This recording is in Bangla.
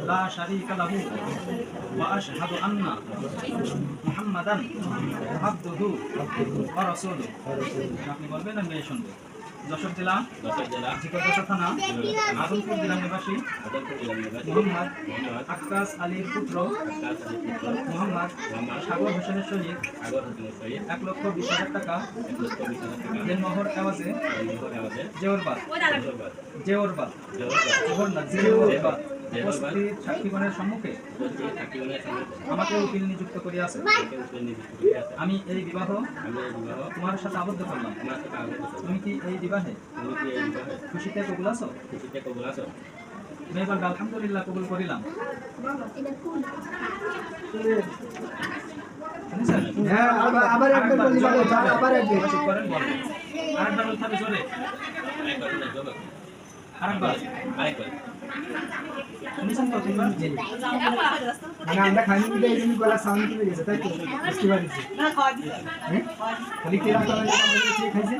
লা শারীকা লাহু ওয়া আশহাদু আন্না মুহাম্মাদান আবদুহু ওয়া রাসূলুহু। আপনি বলবেন আমি শুনবো। যশোর জেলা ঝিকরগাছা থানা আদমপুর জেলা নিবাসী মোহাম্মদ আক্কাস আলীর পুত্র মোহাম্মদ সাগর হোসেনের সহিত 1,20,000 টাকা দেনমোহর এওয়াজে জেওরবাদ উপস্থিত সাক্ষীগণের সম্মুখে আমাকে উকিল নিযুক্ত করিয়াছে। আমি এই বিবাহ তোমার সাথে আবদ্ধ করলাম। তুমি কি এই বিবাহে খুশিতে কবুল আছো? মেয়েবার আলহামদুলিল্লাহ কবুল করিলাম। হ্যাঁ, আবার একবার বলি, আবার একবার করেন বলেন। আরেকবার বলতে হবে জোরে। আরেকবার শুনেছেন তো? মানে আমরা খাইনি দিলে এই জন্য গলা সাউন্ড চলে গেছে, তাই তো? বুঝতে পারছি। খালি কেরা খাইছে